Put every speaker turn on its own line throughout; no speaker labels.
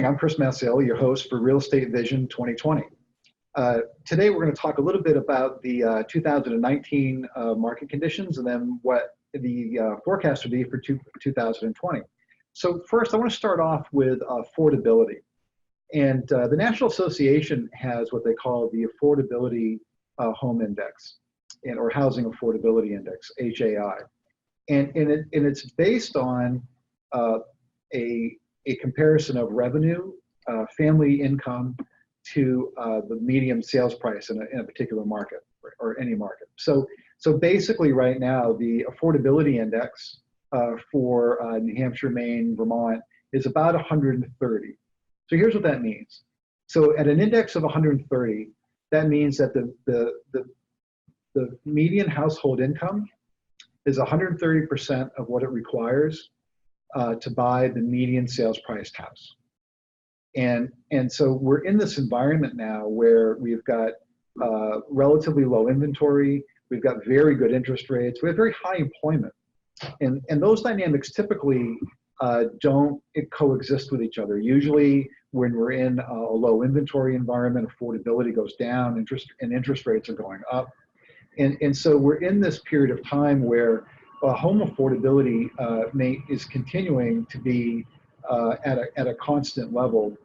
morning, I'm Chris Masiello, your host for Real Estate Vision 2020. Today we're going to talk a little bit about the 2019 market conditions and then what the forecast would be for 2020. So first I want to start off with affordability. And the National Association has what they call the Affordability Home Index, or Housing Affordability Index, HAI. And it's based on a comparison of revenue, family income to the median sales price in a particular market or any market. So basically right now, the affordability index for New Hampshire, Maine, Vermont is about 130. So here's what that means. So at an index of 130, that means that the median household income is 130% of what it requires to buy the median sales priced house. And so we're in this environment now where we've got relatively low inventory, we've got very good interest rates, we have very high employment. And those dynamics typically don't coexist with each other. Usually when we're in a low inventory environment, affordability goes down, interest rates are going up. And so we're in this period of time where home affordability is continuing to be at a constant level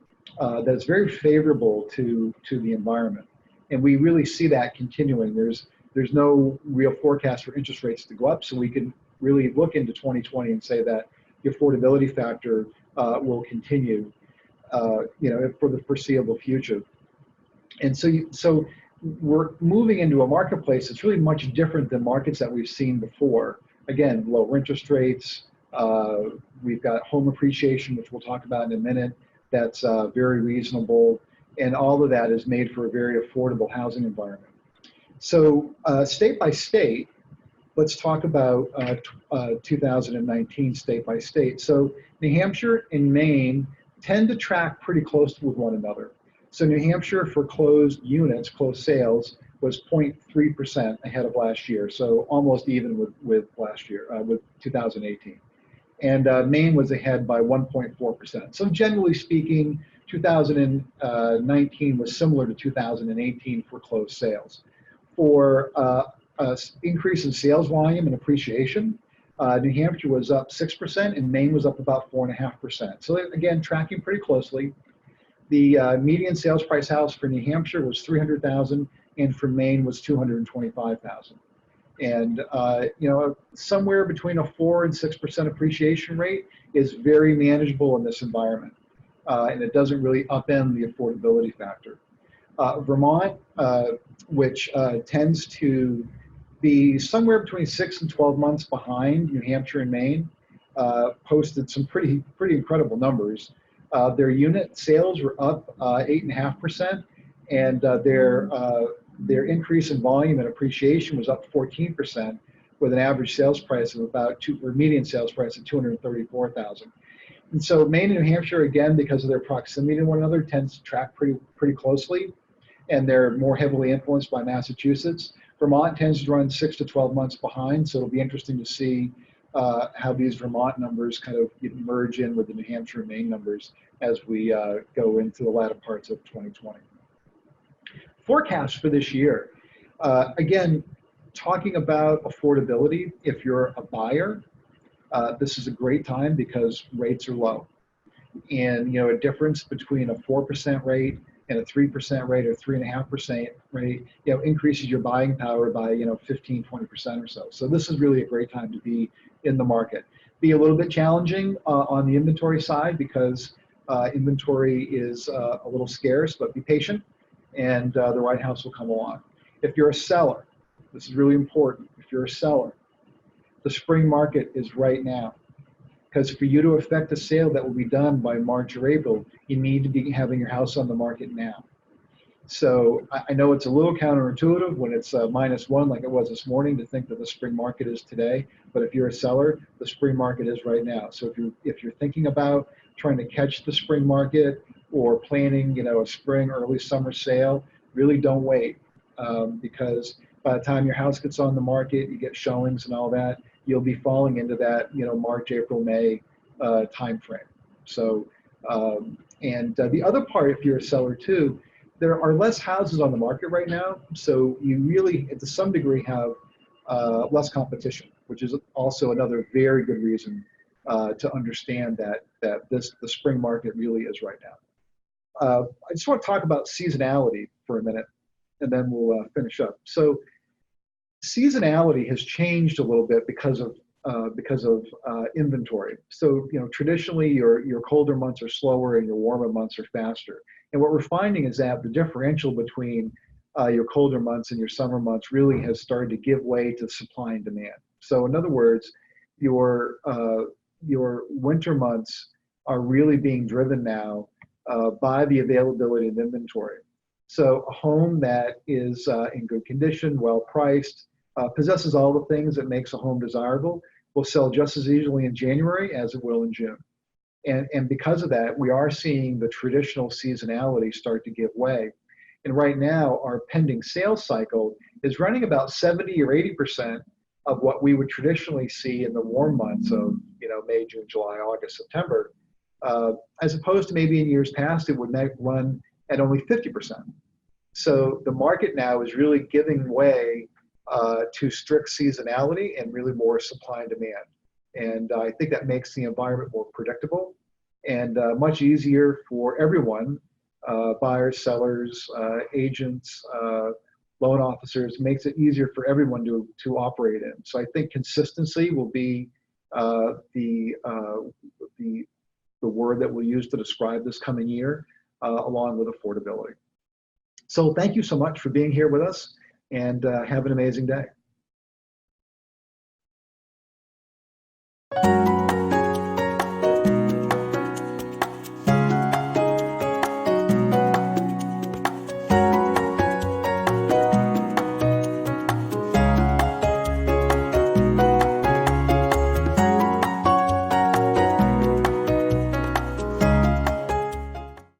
that's very favorable to the environment. And we really see that continuing. There's no real forecast for interest rates to go up, so we can really look into 2020 and say that the affordability factor will continue for the foreseeable future. And so we're moving into a marketplace that's really much different than markets that we've seen before. Again, lower interest rates, we've got home appreciation, which we'll talk about in a minute, that's very reasonable, and all of that is made for a very affordable housing environment. So state by state, let's talk about 2019 state by state. So New Hampshire and Maine tend to track pretty close with one another. So New Hampshire for closed units, closed sales, was 0.3% ahead of last year, so almost even with last year, with 2018. And Maine was ahead by 1.4%. So generally speaking, 2019 was similar to 2018 for closed sales. For increase in sales volume and appreciation, New Hampshire was up 6% and Maine was up about 4.5%. So again, tracking pretty closely. The median sales price house for New Hampshire was $300,000 and for Maine was $225,000. And somewhere between a 4 and 6% appreciation rate is very manageable in this environment, and it doesn't really upend the affordability factor. Vermont, which tends to be somewhere between 6 and 12 months behind New Hampshire and Maine, posted some pretty incredible numbers. Their unit sales were up 8.5%, and their increase in volume and appreciation was up 14%, with an average sales price of median sales price of $234,000. And so Maine and New Hampshire, again, because of their proximity to one another, tends to track pretty closely, and they're more heavily influenced by Massachusetts. Vermont tends to run 6 to 12 months behind, so it'll be interesting to see how these Vermont numbers kind of merge in with the New Hampshire and Maine numbers as we go into the latter parts of 2020. Forecast for this year, again, talking about affordability, if you're a buyer, this is a great time because rates are low. And a difference between a 4% rate and a 3% rate or 3.5% rate, increases your buying power by 15, 20% or so. So this is really a great time to be in the market. Be a little bit challenging on the inventory side because inventory is a little scarce, but be patient and the right house will come along. If you're a seller, this is really important. If you're a seller, the spring market is right now. Because for you to effect a sale that will be done by March or April, you need to be having your house on the market now. So I know it's a little counterintuitive when it's -1 like it was this morning to think that the spring market is today, but if you're a seller, the spring market is right now. So if you're thinking about trying to catch the spring market or planning a spring, early summer sale, really don't wait, because by the time your house gets on the market, you get showings and all that, you'll be falling into that March, April, May time frame. So And the other part, if you're a seller too, there are less houses on the market right now, so you really, to some degree, have less competition, which is also another very good reason to understand that the spring market really is right now. I just want to talk about seasonality for a minute, and then we'll finish up. So seasonality has changed a little bit because of inventory. So traditionally your colder months are slower and your warmer months are faster. And what we're finding is that the differential between your colder months and your summer months really has started to give way to supply and demand. So in other words, your winter months are really being driven now by the availability of inventory. So a home that is in good condition, well priced, possesses all the things that makes a home desirable, will sell just as easily in January as it will in June. And because of that, we are seeing the traditional seasonality start to give way. And right now, our pending sales cycle is running about 70 or 80% of what we would traditionally see in the warm months of May, June, July, August, September, as opposed to maybe in years past, it would run at only 50%. So the market now is really giving way to strict seasonality and really more supply and demand. And I think that makes the environment more predictable and much easier for everyone, buyers, sellers, agents, loan officers, makes it easier for everyone to operate in. So I think consistency will be the word that we'll use to describe this coming year, along with affordability. So thank you so much for being here with us, and have an amazing day.